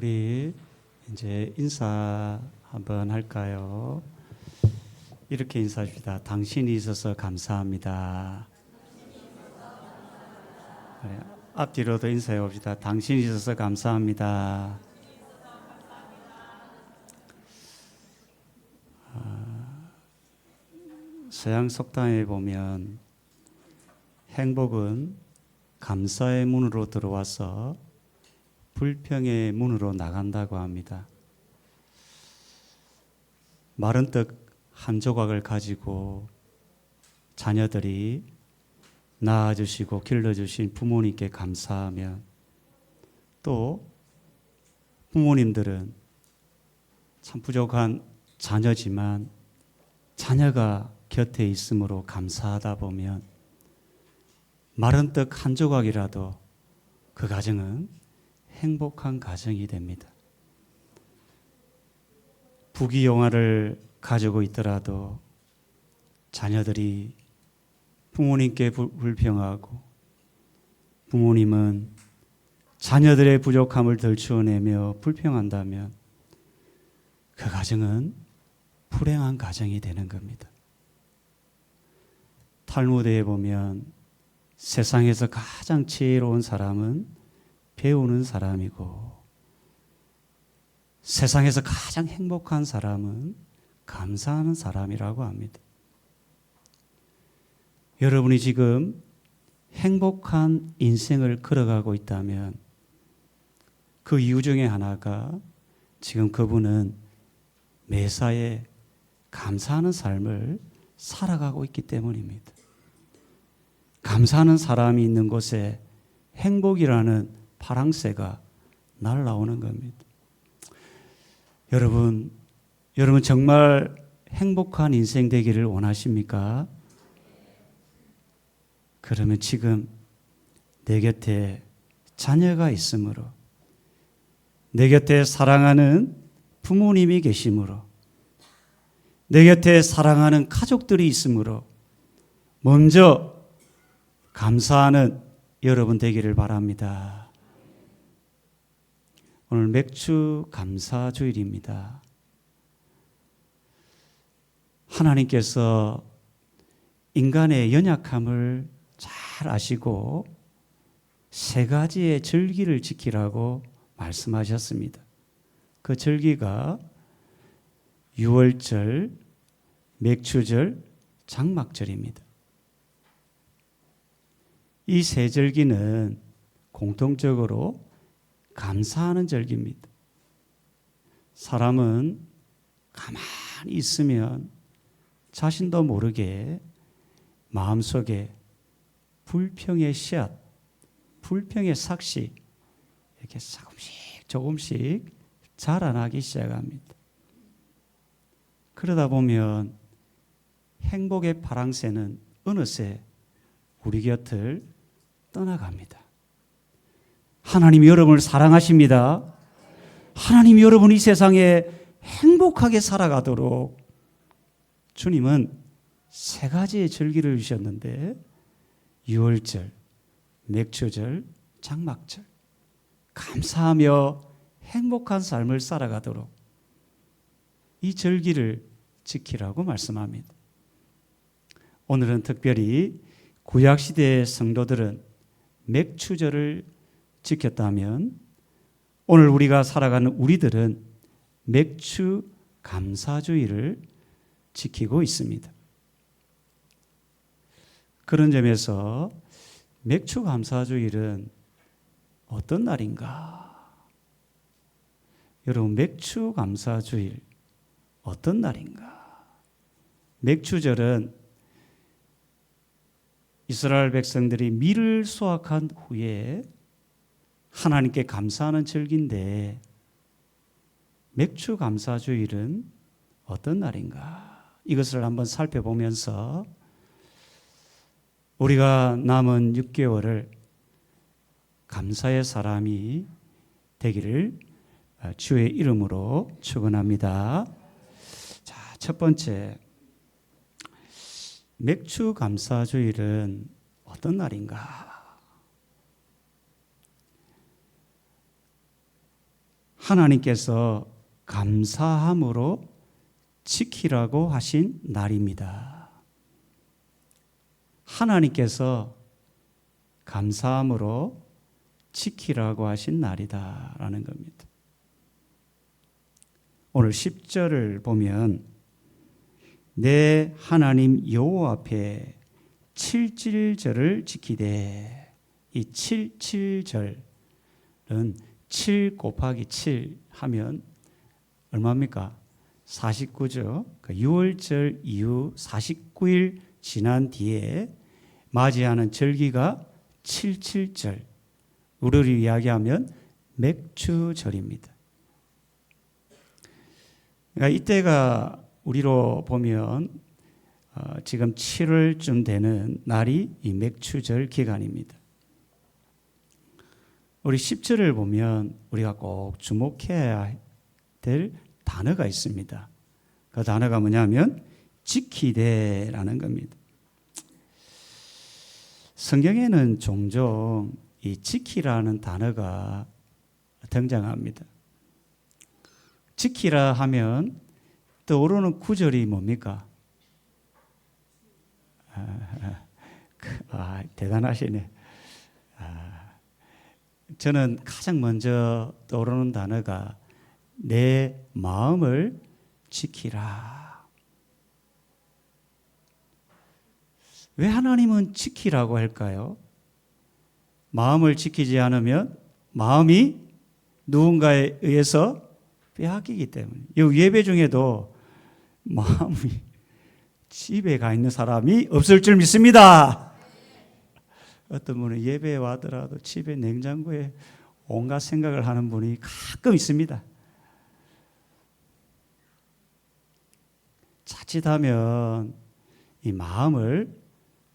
우리 이제 인사 한번 할까요? 이렇게 인사합시다. 당신이 있어서 감사합니다. 그래, 앞뒤로도 인사해 봅시다. 당신이 있어서 감사합니다. 서양 속담에 보면 행복은 감사의 문으로 들어와서 불평의 문으로 나간다고 합니다. 마른 떡 한 조각을 가지고 자녀들이 낳아주시고 길러주신 부모님께 감사하면, 또 부모님들은 참 부족한 자녀지만 자녀가 곁에 있으므로 감사하다 보면 마른 떡 한 조각이라도 그 가정은 행복한 가정이 됩니다. 부귀영화를 가지고 있더라도 자녀들이 부모님께 불평하고 부모님은 자녀들의 부족함을 덜추어내며 불평한다면 그 가정은 불행한 가정이 되는 겁니다. 탈무드에 보면 세상에서 가장 지혜로운 사람은 배우는 사람이고, 세상에서 가장 행복한 사람은 감사하는 사람이라고 합니다. 여러분이 지금 행복한 인생을 걸어가고 있다면 그 이유 중에 하나가 지금 그분은 매사에 감사하는 삶을 살아가고 있기 때문입니다. 감사하는 사람이 있는 곳에 행복이라는 파랑새가 날아오는 겁니다. 여러분 정말 행복한 인생 되기를 원하십니까? 그러면 지금 내 곁에 자녀가 있으므로, 내 곁에 사랑하는 부모님이 계시므로, 내 곁에 사랑하는 가족들이 있으므로 먼저 감사하는 여러분 되기를 바랍니다. 오늘 맥주 감사 주일입니다. 하나님께서 인간의 연약함을 잘 아시고 세 가지의 절기를 지키라고 말씀하셨습니다. 그 절기가 유월절, 맥추절, 장막절입니다. 이 세 절기는 공통적으로 감사하는 절기입니다. 사람은 가만히 있으면 자신도 모르게 마음속에 불평의 씨앗, 불평의 삭시 이렇게 조금씩 자라나기 시작합니다. 그러다 보면 행복의 파랑새는 어느새 우리 곁을 떠나갑니다. 하나님이 여러분을 사랑하십니다. 하나님이 여러분이 이 세상에 행복하게 살아가도록 주님은 세 가지의 절기를 주셨는데, 유월절, 맥추절, 장막절, 감사하며 행복한 삶을 살아가도록 이 절기를 지키라고 말씀합니다. 오늘은 특별히 구약시대의 성도들은 맥추절을 지켰다면, 오늘 우리가 살아가는 우리들은 맥추 감사주의를 지키고 있습니다. 그런 점에서 맥추 감사주일은 어떤 날인가? 여러분, 맥추 감사주일 어떤 날인가? 맥추절은 이스라엘 백성들이 밀을 수확한 후에 하나님께 감사하는 절기인데, 맥추 감사주일은 어떤 날인가? 이것을 한번 살펴보면서 우리가 남은 6개월을 감사의 사람이 되기를 주의 이름으로 축원합니다. 자, 첫 번째, 맥추 감사주일은 어떤 날인가? 하나님께서 감사함으로 지키라고 하신 날입니다. 하나님께서 감사함으로 지키라고 하신 날이다라는 겁니다. 오늘 10절을 보면 내 하나님 여호와 앞에 칠칠절을 지키되, 이 칠칠절은 7 곱하기 7 하면 얼마입니까? 49죠. 그 6월절 이후 49일 지난 뒤에 맞이하는 절기가 칠칠절, 우리를 이야기하면 맥추절입니다. 그러니까 이때가 우리로 보면 지금 7월쯤 되는 날이 이 맥추절 기간입니다. 우리 10절을 보면 우리가 꼭 주목해야 될 단어가 있습니다. 그 단어가 뭐냐면 지키되라는 겁니다. 성경에는 종종 이 지키라는 단어가 등장합니다. 지키라 하면 떠오르는 구절이 뭡니까? 대단하시네. 저는 가장 먼저 떠오르는 단어가 내 마음을 지키라. 왜 하나님은 지키라고 할까요? 마음을 지키지 않으면 마음이 누군가에 의해서 빼앗기기 때문에. 이 예배 중에도 마음이 집에 가 있는 사람이 없을 줄 믿습니다. 어떤 분은 예배에 와더라도 집에 냉장고에 온갖 생각을 하는 분이 가끔 있습니다. 자칫하면 이 마음을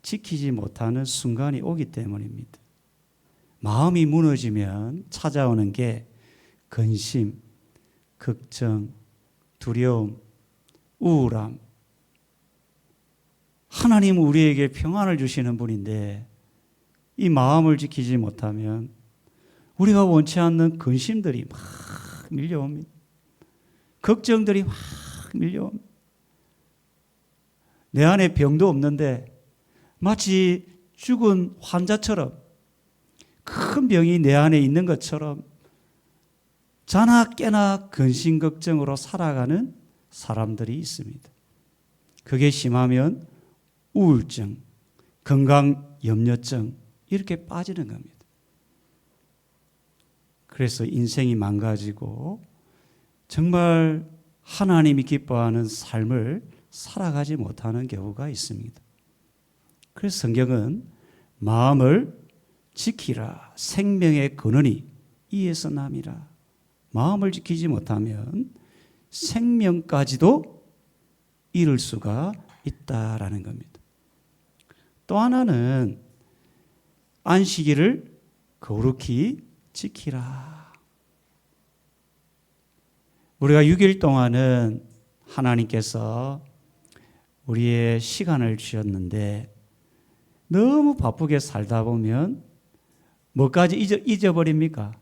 지키지 못하는 순간이 오기 때문입니다. 마음이 무너지면 찾아오는 게 근심, 걱정, 두려움, 우울함. 하나님은 우리에게 평안을 주시는 분인데 이 마음을 지키지 못하면 우리가 원치 않는 근심들이 막 밀려옵니다. 걱정들이 막 밀려옵니다. 내 안에 병도 없는데 마치 죽은 환자처럼, 큰 병이 내 안에 있는 것처럼 자나 깨나 근심 걱정으로 살아가는 사람들이 있습니다. 그게 심하면 우울증, 건강 염려증 이렇게 빠지는 겁니다. 그래서 인생이 망가지고 정말 하나님이 기뻐하는 삶을 살아가지 못하는 경우가 있습니다. 그래서 성경은 마음을 지키라, 생명의 근원이 이에서 남이라. 마음을 지키지 못하면 생명까지도 잃을 수가 있다라는 겁니다. 또 하나는 안식일을 거룩히 지키라. 우리가 6일 동안은 하나님께서 우리의 시간을 주셨는데 너무 바쁘게 살다 보면 뭐까지 잊어버립니까?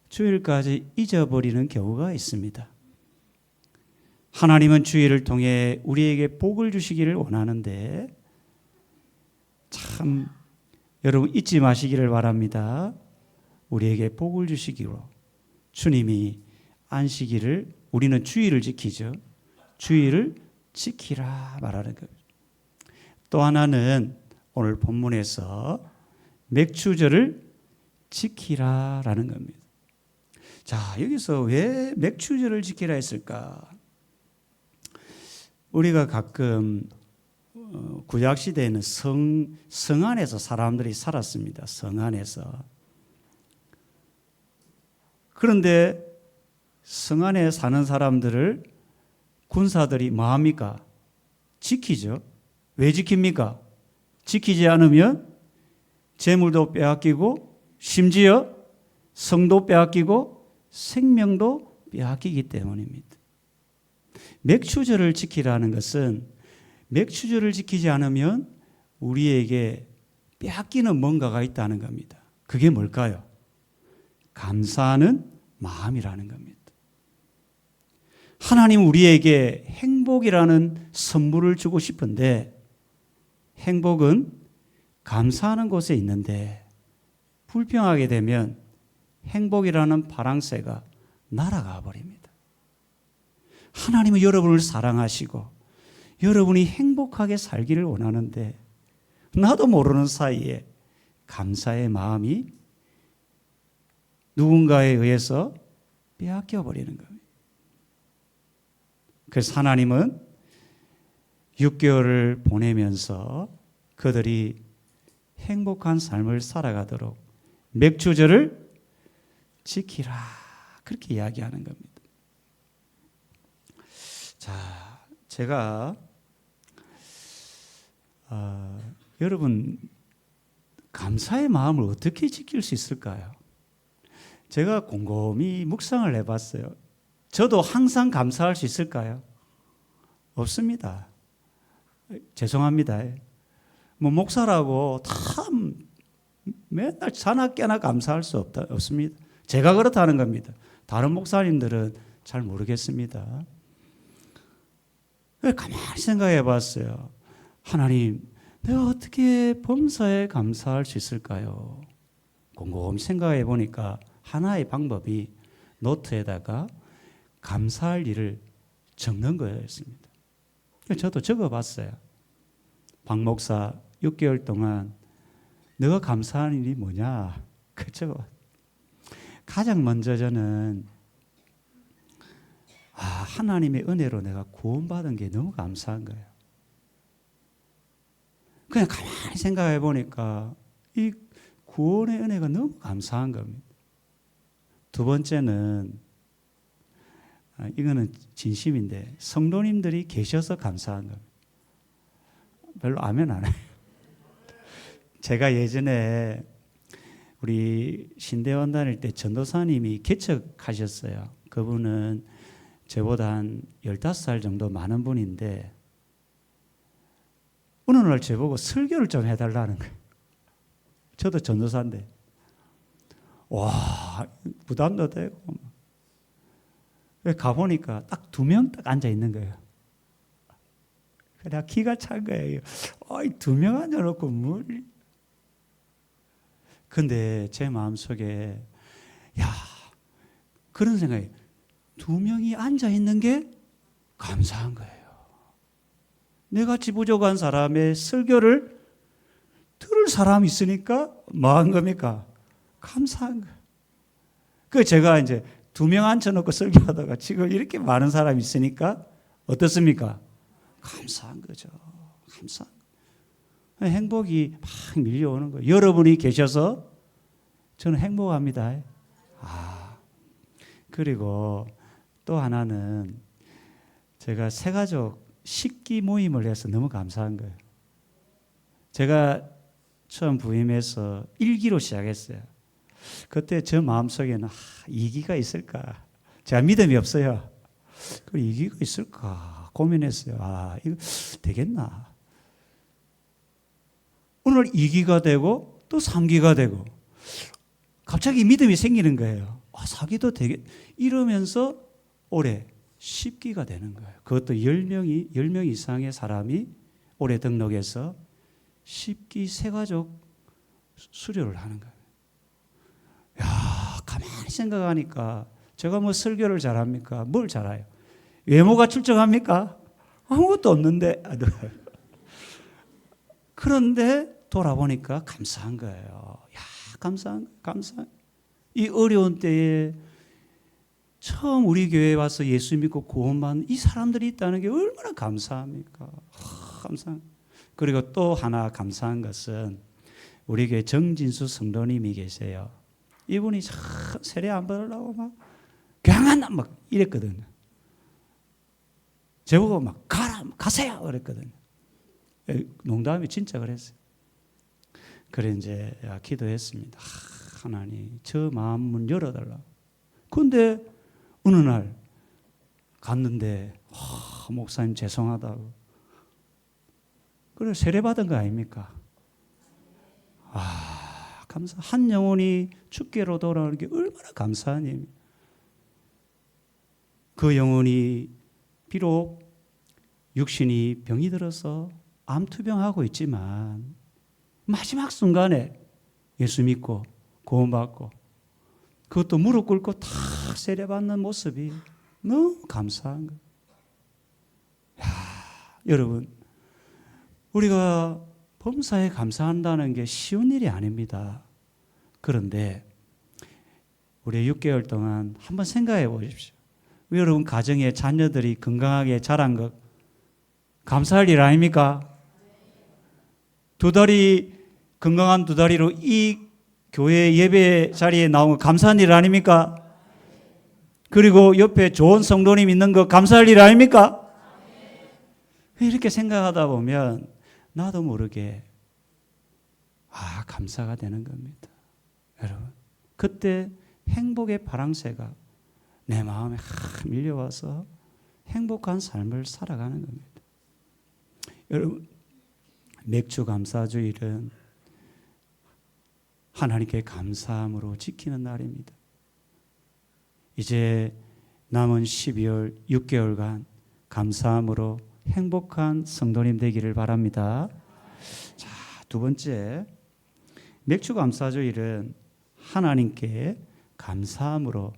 주일까지 잊어버리는 경우가 있습니다. 하나님은 주일을 통해 우리에게 복을 주시기를 원하는데 참 여러분 잊지 마시기를 바랍니다. 우리에게 복을 주시기로 주님이 안식일을, 우리는 주일을 지키죠. 주일을 지키라 말하는 겁니다. 또 하나는 오늘 본문에서 맥추절을 지키라라는 겁니다. 자, 여기서 왜 맥추절을 지키라 했을까? 우리가 가끔 구약 시대에는 성 안에서 사람들이 살았습니다. 성 안에서. 그런데 성 안에 사는 사람들을 군사들이 뭐 합니까? 지키죠. 왜 지킵니까? 지키지 않으면 재물도 빼앗기고 심지어 성도 빼앗기고 생명도 빼앗기기 때문입니다. 맥추절을 지키라는 것은 맥추절을 지키지 않으면 우리에게 빼앗기는 뭔가가 있다는 겁니다. 그게 뭘까요? 감사하는 마음이라는 겁니다. 하나님 우리에게 행복이라는 선물을 주고 싶은데 행복은 감사하는 곳에 있는데 불평하게 되면 행복이라는 파랑새가 날아가 버립니다. 하나님은 여러분을 사랑하시고 여러분이 행복하게 살기를 원하는데 나도 모르는 사이에 감사의 마음이 누군가에 의해서 빼앗겨 버리는 겁니다. 그래서 하나님은 6개월을 보내면서 그들이 행복한 삶을 살아가도록 맥주절을 지키라 그렇게 이야기하는 겁니다. 자, 제가 여러분 감사의 마음을 어떻게 지킬 수 있을까요? 제가 곰곰이 묵상을 해봤어요. 저도 항상 감사할 수 있을까요? 없습니다. 죄송합니다. 뭐 목사라고 참 맨날 자나 깨나 감사할 수 없습니다. 제가 그렇다는 겁니다. 다른 목사님들은 잘 모르겠습니다. 가만히 생각해 봤어요. 하나님, 내가 어떻게 범사에 감사할 수 있을까요? 곰곰이 생각해 보니까 하나의 방법이 노트에다가 감사할 일을 적는 거였습니다. 저도 적어봤어요. 박 목사 6개월 동안 너가 감사하는 일이 뭐냐? 그 적어봤어요. 가장 먼저 저는 하나님의 은혜로 내가 구원받은 게 너무 감사한 거예요. 그냥 가만히 생각해 보니까 이 구원의 은혜가 너무 감사한 겁니다. 두 번째는 이거는 진심인데 성도님들이 계셔서 감사한 겁니다. 별로 아멘 안 해요. 제가 예전에 우리 신대원 다닐 때 전도사님이 개척하셨어요. 그분은 저보다 한 15살 정도 많은 분인데 어느 날 저보고 설교를 좀 해달라는 거예요. 저도 전도사인데 와 부담도 되고 가보니까 딱 2명 딱 앉아 있는 거예요. 내가 기가 찬 거예요. 2명 앉아놓고 뭘. 근데 제 마음속에 그런 생각이 2명이 앉아 있는 게 감사한 거예요. 내같이 부족한 사람의 설교를 들을 사람이 있으니까 뭐 한 겁니까? 감사한 거예요. 그 제가 이제 2명 앉혀놓고 설교하다가 지금 이렇게 많은 사람이 있으니까 어떻습니까? 감사한 거죠. 감사한 거예요. 행복이 막 밀려오는 거예요. 여러분이 계셔서 저는 행복합니다. 그리고 또 하나는 제가 새가족 식기 모임을 해서 너무 감사한 거예요. 제가 처음 부임해서 1기로 시작했어요. 그때 저 마음속에는 2기가 있을까? 제가 믿음이 없어요. 그 2기가 있을까 고민했어요. 이거 되겠나? 오늘 2기가 되고 또 3기가 되고 갑자기 믿음이 생기는 거예요. 4기도 되겠 이러면서 올해 10기가 되는 거예요. 그것도 10명 이상의 사람이 올해 등록해서 10기 새가족 수료를 하는 거예요. 가만히 생각하니까 제가 뭐 설교를 잘합니까? 뭘 잘해요? 외모가 출중합니까? 아무것도 없는데. 그런데 돌아보니까 감사한 거예요. 감사한. 이 어려운 때에 처음 우리 교회에 와서 예수 믿고 구원받는 이 사람들이 있다는 게 얼마나 감사합니까? 감사한. 그리고 또 하나 감사한 것은 우리 교회 정진수 성도님이 계세요. 이분이 세례 안 받으려고 막 강한다 막 이랬거든요. 저보고 막 가세요 그랬거든요. 농담이 진짜 그랬어요. 그래 이제 기도했습니다. 하나님 저 마음 문 열어달라고. 근데 어느 날 갔는데 목사님 죄송하다고. 그래 세례 받은 거 아닙니까? 감사. 한 영혼이 주께로 돌아오는 게 얼마나 감사한 일입니까? 그 영혼이 비록 육신이 병이 들어서 암투병하고 있지만 마지막 순간에 예수 믿고 구원받고 그것도 무릎 꿇고 다 세례받는 모습이 너무 감사한 거예요. 여러분, 우리가 범사에 감사한다는 게 쉬운 일이 아닙니다. 그런데 우리 6개월 동안 한번 생각해 보십시오. 여러분 가정에 자녀들이 건강하게 자란 것 감사할 일 아닙니까? 건강한 두 다리로 이 교회 예배 자리에 나온 거 감사한 일 아닙니까? 그리고 옆에 좋은 성도님 있는 거 감사할 일 아닙니까? 이렇게 생각하다 보면 나도 모르게 감사가 되는 겁니다. 여러분, 그때 행복의 바람새가 내 마음에 밀려와서 행복한 삶을 살아가는 겁니다. 여러분, 맥주 감사주일은 하나님께 감사함으로 지키는 날입니다. 이제 남은 12월 6개월간 감사함으로 행복한 성도님 되기를 바랍니다. 자, 두 번째, 맥주 감사주일은 하나님께 감사함으로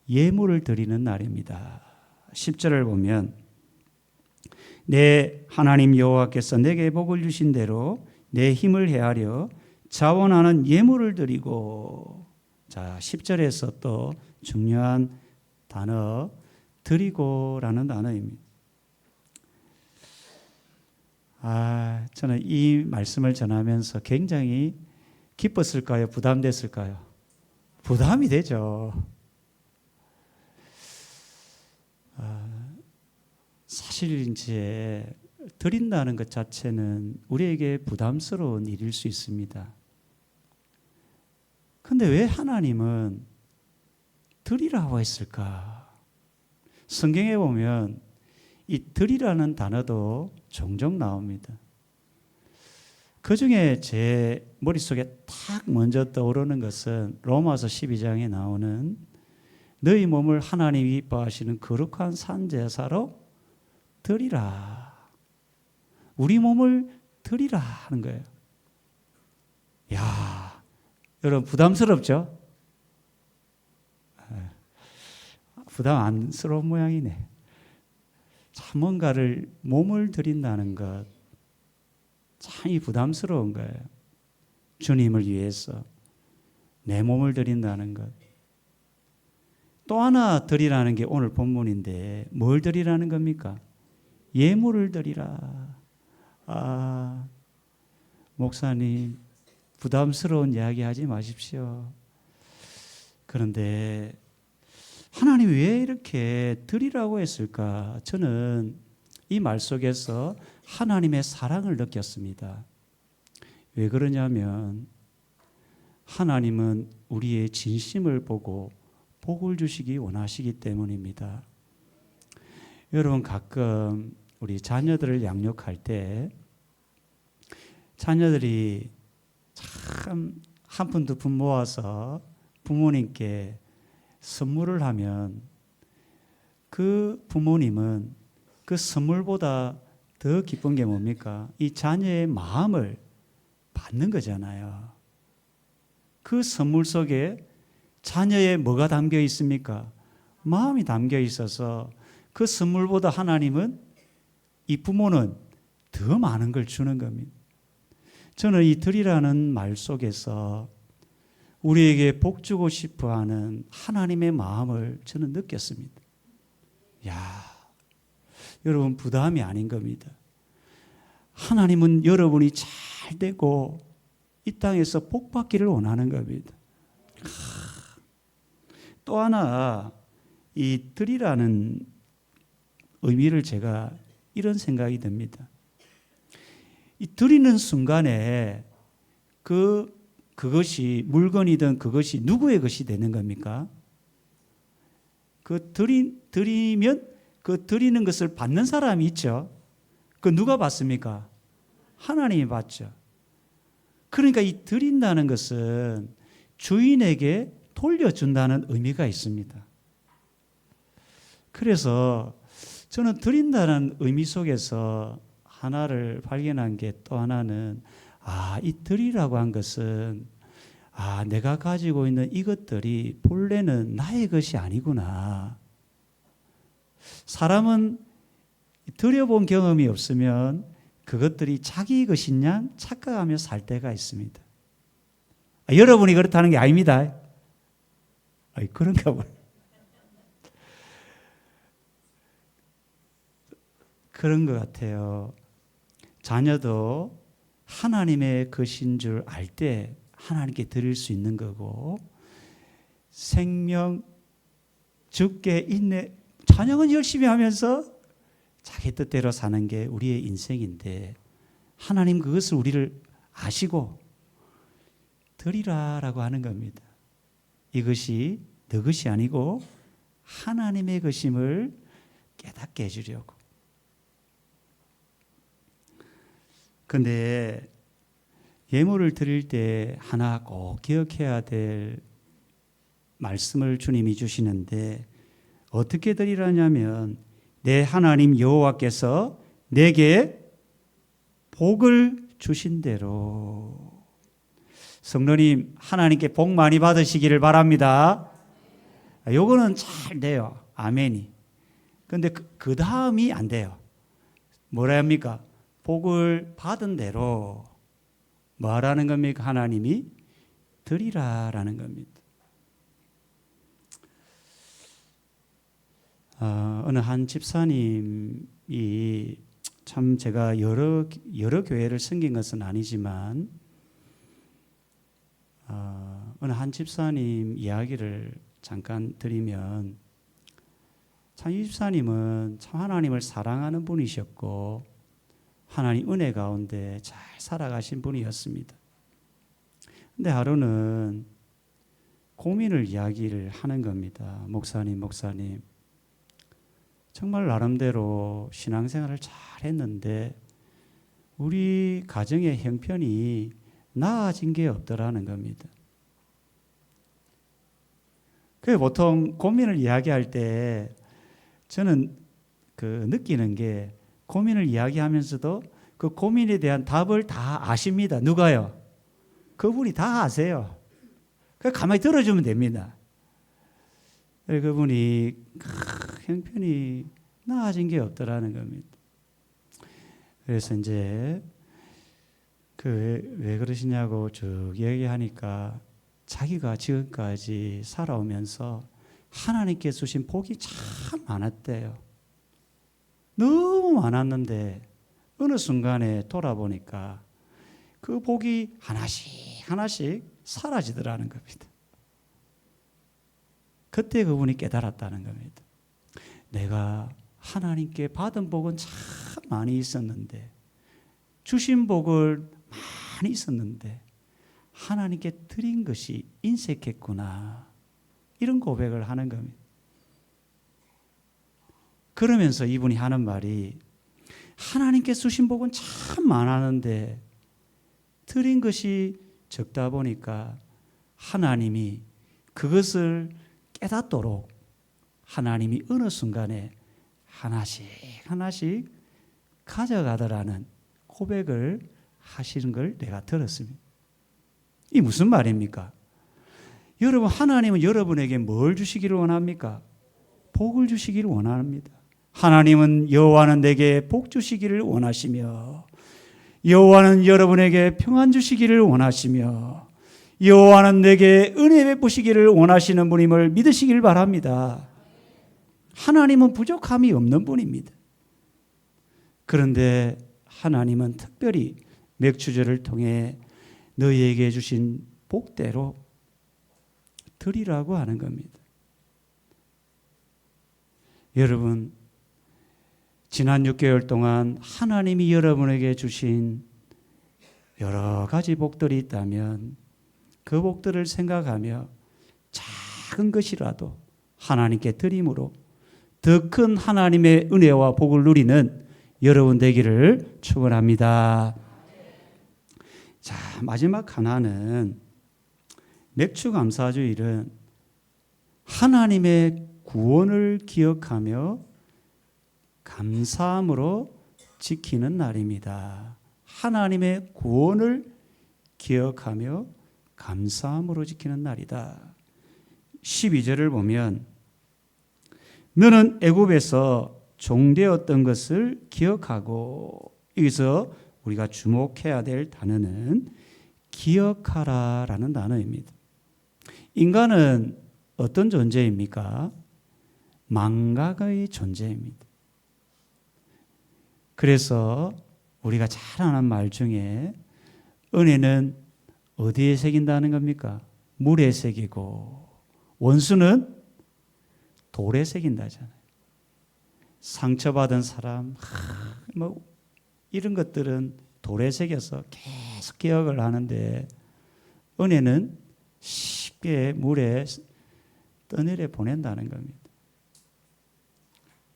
예물을 드리는 날입니다. 10절을 보면 내 하나님 여호와께서 내게 복을 주신 대로 내 힘을 헤아려 자원하는 예물을 드리고, 자 10절에서 또 중요한 단어 드리고라는 단어입니다. 저는 이 말씀을 전하면서 굉장히 기뻤을까요? 부담됐을까요? 부담이 되죠. 사실 이제 드린다는 것 자체는 우리에게 부담스러운 일일 수 있습니다. 근데 왜 하나님은 드리라고 했을까? 성경에 보면 이 드리라는 단어도 종종 나옵니다. 그 중에 제 머릿속에 딱 먼저 떠오르는 것은 로마서 12장에 나오는 너희 몸을 하나님이 이뻐하시는 거룩한 산제사로 드리라. 우리 몸을 드리라 하는 거예요. 야, 여러분 부담스럽죠? 부담 안스러운 모양이네. 참 뭔가를 몸을 드린다는 것 참이 부담스러운 거예요. 주님을 위해서 내 몸을 드린다는 것. 또 하나 드리라는 게 오늘 본문인데 뭘 드리라는 겁니까? 예물을 드리라. 목사님 부담스러운 이야기 하지 마십시오. 그런데 하나님이 왜 이렇게 드리라고 했을까? 저는 이 말 속에서 하나님의 사랑을 느꼈습니다. 왜 그러냐면 하나님은 우리의 진심을 보고 복을 주시기 원하시기 때문입니다. 여러분 가끔 우리 자녀들을 양육할 때 자녀들이 참 한 푼 두 푼 모아서 부모님께 선물을 하면 그 부모님은 그 선물보다 더 기쁜 게 뭡니까? 이 자녀의 마음을 받는 거잖아요. 그 선물 속에 자녀의 뭐가 담겨 있습니까? 마음이 담겨 있어서 그 선물보다 하나님은 이 부모는 더 많은 걸 주는 겁니다. 저는 이 드리라는 말 속에서 우리에게 복 주고 싶어 하는 하나님의 마음을 저는 느꼈습니다. 여러분 부담이 아닌 겁니다. 하나님은 여러분이 잘 되고 이 땅에서 복 받기를 원하는 겁니다. 또 하나 이 드리라는 의미를 제가 이런 생각이 듭니다. 이 드리는 순간에 그것이 물건이든 그것이 누구의 것이 되는 겁니까? 드리면 그 드리는 것을 받는 사람이 있죠. 그 누가 받습니까? 하나님이 받죠. 그러니까 이 드린다는 것은 주인에게 돌려준다는 의미가 있습니다. 그래서 저는 드린다는 의미 속에서 하나를 발견한 게 또 하나는 이 드리라고 한 것은 내가 가지고 있는 이것들이 본래는 나의 것이 아니구나. 사람은 드려본 경험이 없으면 그것들이 자기 것인 양 착각하며 살 때가 있습니다. 여러분이 그렇다는 게 아닙니다. 그런가 봐요. 그런 것 같아요. 자녀도 하나님의 것인 줄 알 때 하나님께 드릴 수 있는 거고, 생명, 죽게 인내, 자녀는 열심히 하면서 자기 뜻대로 사는 게 우리의 인생인데, 하나님 그것을 우리를 아시고 드리라라고 하는 겁니다. 이것이 너 것이 아니고 하나님의 것임을 깨닫게 해주려고. 그런데 예물을 드릴 때 하나 꼭 기억해야 될 말씀을 주님이 주시는데, 어떻게 드리라냐면 내 하나님 여호와께서 내게 복을 주신 대로. 성도님, 하나님께 복 많이 받으시기를 바랍니다. 요거는 잘 돼요. 아멘이. 근데 그 다음이 안 돼요. 뭐라 합니까? 복을 받은 대로 뭐라는 겁니까? 하나님이 드리라라는 겁니다. 어느 한 집사님이, 참 제가 여러 교회를 섬긴 것은 아니지만 어느 한 집사님 이야기를 잠깐 드리면, 참 이 집사님은 참 하나님을 사랑하는 분이셨고 하나님 은혜 가운데 잘 살아가신 분이었습니다. 근데 하루는 고민을 이야기를 하는 겁니다. 목사님, 정말 나름대로 신앙생활을 잘 했는데 우리 가정의 형편이 나아진 게 없더라는 겁니다. 그 보통 고민을 이야기할 때 저는 느끼는 게, 고민을 이야기하면서도 그 고민에 대한 답을 다 아십니다. 누가요? 그분이 다 아세요. 가만히 들어주면 됩니다. 그분이 형편이 나아진 게 없더라는 겁니다. 그래서 이제 왜 그러시냐고 쭉 얘기하니까 자기가 지금까지 살아오면서 하나님께 주신 복이 참 많았대요. 너무 많았는데 어느 순간에 돌아보니까 그 복이 하나씩 사라지더라는 겁니다. 그때 그분이 깨달았다는 겁니다. 내가 하나님께 받은 복은 참 많이 있었는데, 주신 복을 많이 있었는데 하나님께 드린 것이 인색했구나, 이런 고백을 하는 겁니다. 그러면서 이분이 하는 말이, 하나님께 주신 복은 참 많았는데 드린 것이 적다 보니까 하나님이 그것을 깨닫도록 하나님이 어느 순간에 하나씩 가져가더라는 고백을 하시는 걸 내가 들었습니다. 이 무슨 말입니까? 여러분, 하나님은 여러분에게 뭘 주시기를 원합니까? 복을 주시기를 원합니다. 하나님은 여호와는 내게 복 주시기를 원하시며, 여호와는 여러분에게 평안 주시기를 원하시며, 여호와는 내게 은혜 베푸시기를 원하시는 분임을 믿으시길 바랍니다. 하나님은 부족함이 없는 분입니다. 그런데 하나님은 특별히 맥주절을 통해 너희에게 주신 복대로 드리라고 하는 겁니다. 여러분, 지난 6개월 동안 하나님이 여러분에게 주신 여러 가지 복들이 있다면 그 복들을 생각하며 작은 것이라도 하나님께 드림으로 더 큰 하나님의 은혜와 복을 누리는 여러분 되기를 축원합니다. 자, 마지막 하나는 맥주감사주일은 하나님의 구원을 기억하며 감사함으로 지키는 날입니다. 하나님의 구원을 기억하며 감사함으로 지키는 날이다. 12절을 보면 너는 애굽에서 종되었던 것을 기억하고, 여기서 우리가 주목해야 될 단어는 기억하라라는 단어입니다. 인간은 어떤 존재입니까? 망각의 존재입니다. 그래서 우리가 잘 아는 말 중에 은혜는 어디에 새긴다는 겁니까? 물에 새기고 원수는 돌에 새긴다잖아요. 상처받은 사람, 이런 것들은 돌에 새겨서 계속 기억을 하는데, 은혜는 쉽게 물에 떠내려 보낸다는 겁니다.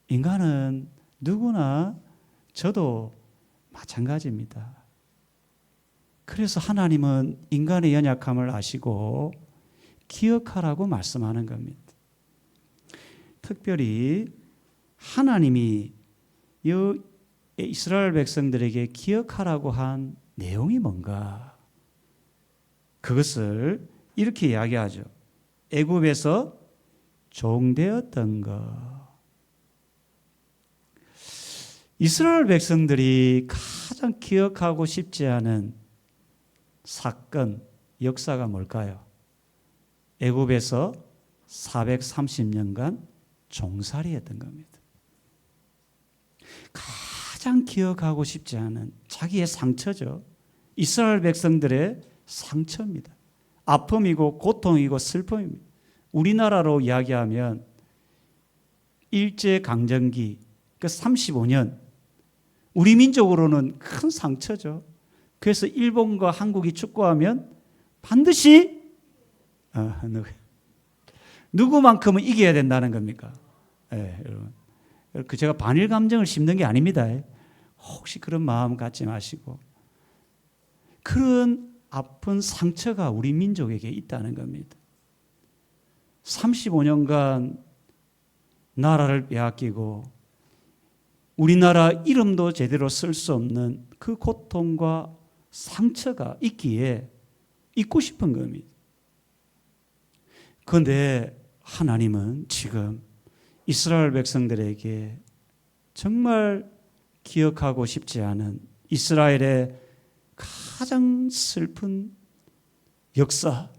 인간은 누구나, 저도 마찬가지입니다. 그래서 하나님은 인간의 연약함을 아시고 기억하라고 말씀하는 겁니다. 특별히 하나님이 이스라엘 백성들에게 기억하라고 한 내용이 뭔가? 그것을 이렇게 이야기하죠. 애굽에서 종되었던 것. 이스라엘 백성들이 가장 기억하고 싶지 않은 사건, 역사가 뭘까요? 애굽에서 430년간 종살이했던 겁니다. 가장 기억하고 싶지 않은 자기의 상처죠. 이스라엘 백성들의 상처입니다. 아픔이고 고통이고 슬픔입니다. 우리나라로 이야기하면 일제강점기 그 35년, 우리 민족으로는 큰 상처죠. 그래서 일본과 한국이 축구하면 반드시 누구만큼은 이겨야 된다는 겁니까? 네, 여러분. 제가 반일 감정을 심는 게 아닙니다. 혹시 그런 마음 갖지 마시고, 그런 아픈 상처가 우리 민족에게 있다는 겁니다. 35년간 나라를 빼앗기고 우리나라 이름도 제대로 쓸 수 없는 그 고통과 상처가 있기에 잊고 싶은 겁니다. 그런데 하나님은 지금 이스라엘 백성들에게 정말 기억하고 싶지 않은 이스라엘의 가장 슬픈 역사,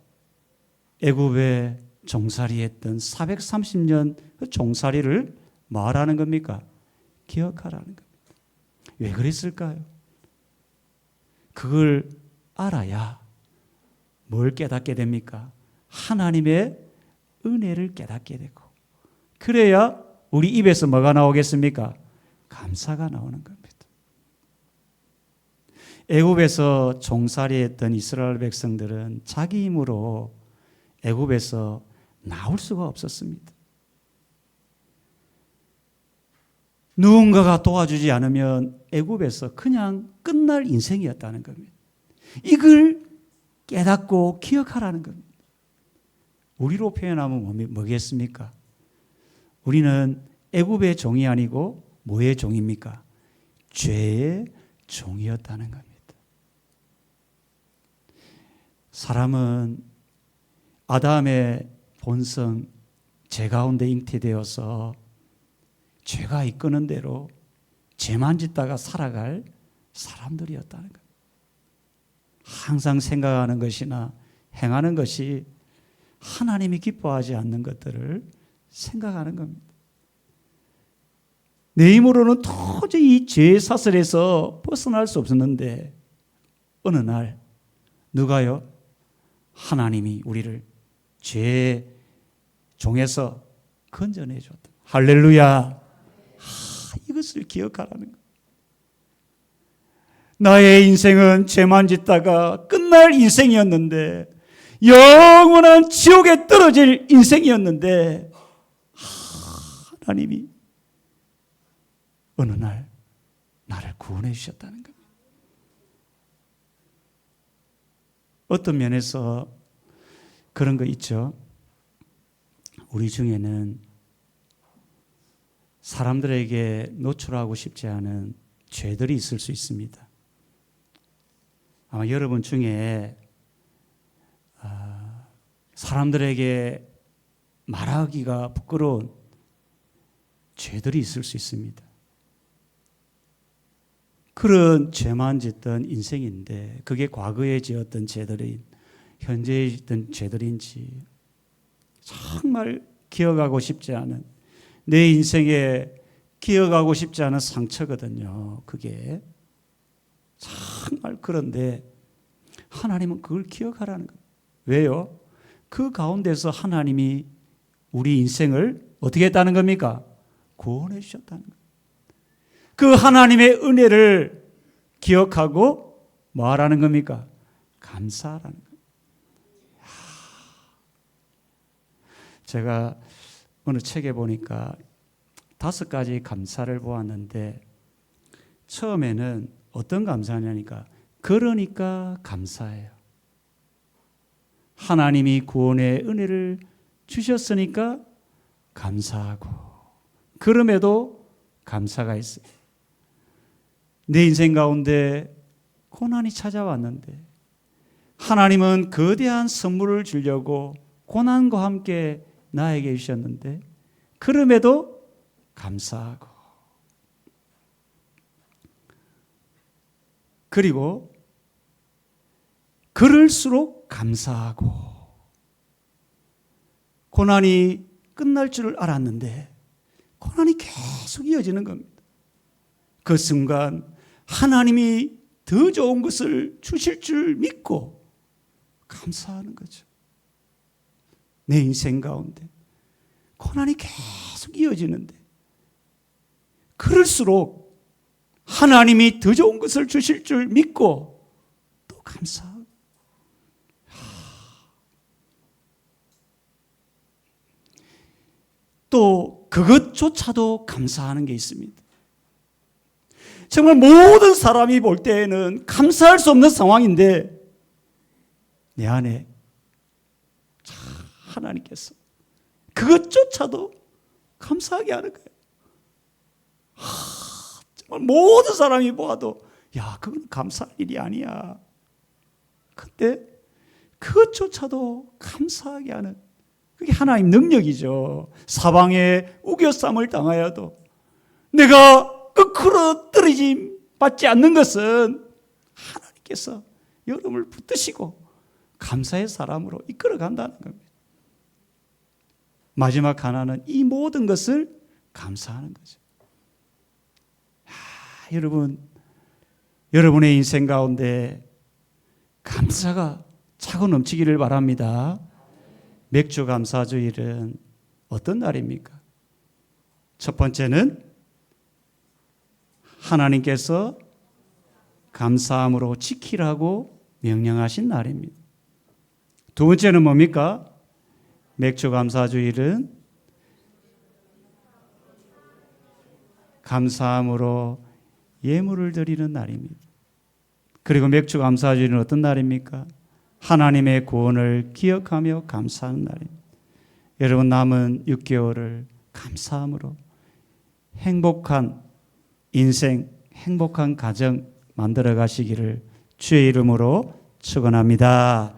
애굽에 종살이했던 430년 그 종살이를 말하는 겁니까? 기억하라는 겁니다. 왜 그랬을까요? 그걸 알아야 뭘 깨닫게 됩니까? 하나님의 은혜를 깨닫게 되고, 그래야 우리 입에서 뭐가 나오겠습니까? 감사가 나오는 겁니다. 애굽에서 종살이했던 이스라엘 백성들은 자기 힘으로 애굽에서 나올 수가 없었습니다. 누군가가 도와주지 않으면 애굽에서 그냥 끝날 인생이었다는 겁니다. 이걸 깨닫고 기억하라는 겁니다. 우리로 표현하면 뭐겠습니까? 우리는 애굽의 종이 아니고 뭐의 종입니까? 죄의 종이었다는 겁니다. 사람은 아담의 본성, 죄 가운데 잉태되어서 죄가 이끄는 대로 죄만 짓다가 살아갈 사람들이었다는 겁니다. 항상 생각하는 것이나 행하는 것이 하나님이 기뻐하지 않는 것들을 생각하는 겁니다. 내 힘으로는 도저히 이 죄의 사슬에서 벗어날 수 없었는데, 어느 날 누가요? 하나님이 우리를 죄의 종에서 건져내 줬다. 할렐루야. 이것을 기억하라는 것. 나의 인생은 죄만 짓다가 끝날 인생이었는데, 영원한 지옥에 떨어질 인생이었는데, 하나님이 어느 날 나를 구원해 주셨다는 겁니다. 어떤 면에서 그런 거 있죠. 우리 중에는 사람들에게 노출하고 싶지 않은 죄들이 있을 수 있습니다. 아마 여러분 중에 사람들에게 말하기가 부끄러운 죄들이 있을 수 있습니다. 그런 죄만 짓던 인생인데 그게 과거에 지었던 죄들이 현재에 짓던 죄들인지 정말 기억하고 싶지 않은, 내 인생에 기억하고 싶지 않은 상처거든요. 그게 정말. 그런데 하나님은 그걸 기억하라는 거예요. 왜요? 그 가운데서 하나님이 우리 인생을 어떻게 했다는 겁니까? 구원해 주셨다는 거예요. 그 하나님의 은혜를 기억하고 뭐 하라는 겁니까? 감사하라는 거예요. 제가 어느 책에 보니까 5가지 감사를 보았는데, 처음에는 어떤 감사냐니까, 그러니까 감사해요. 하나님이 구원의 은혜를 주셨으니까 감사하고, 그럼에도 감사가 있어요. 내 인생 가운데 고난이 찾아왔는데 하나님은 거대한 선물을 주려고 고난과 함께 나에게 주셨는데 그럼에도 감사하고, 그리고 그럴수록 감사하고, 고난이 끝날 줄 알았는데 고난이 계속 이어지는 겁니다. 그 순간 하나님이 더 좋은 것을 주실 줄 믿고 감사하는 거죠. 내 인생 가운데 고난이 계속 이어지는데 그럴수록 하나님이 더 좋은 것을 주실 줄 믿고 또 감사하고, 또 그것조차도 감사하는 게 있습니다. 정말 모든 사람이 볼 때에는 감사할 수 없는 상황인데 내 안에 하나님께서 그것조차도 감사하게 하는 거예요. 정말 모든 사람이 보아도 야, 그건 감사할 일이 아니야. 근데 그것조차도 감사하게 하는, 그게 하나님 능력이죠. 사방에 우겨쌈을 당하여도 내가 거꾸로 떨어짐 받지 않는 것은 하나님께서 여러분을 붙드시고 감사의 사람으로 이끌어 간다는 겁니다. 마지막 하나는 이 모든 것을 감사하는 거죠. 여러분, 여러분의 인생 가운데 감사가 차고 넘치기를 바랍니다. 맥주 감사주일은 어떤 날입니까? 첫 번째는 하나님께서 감사함으로 지키라고 명령하신 날입니다. 두 번째는 뭡니까? 맥주 감사주일은 감사함으로 예물을 드리는 날입니다. 그리고 맥주 감사주일은 어떤 날입니까? 하나님의 구원을 기억하며 감사하는 날입니다. 여러분, 남은 6개월을 감사함으로 행복한 인생, 행복한 가정 만들어 가시기를 주의 이름으로 축원합니다.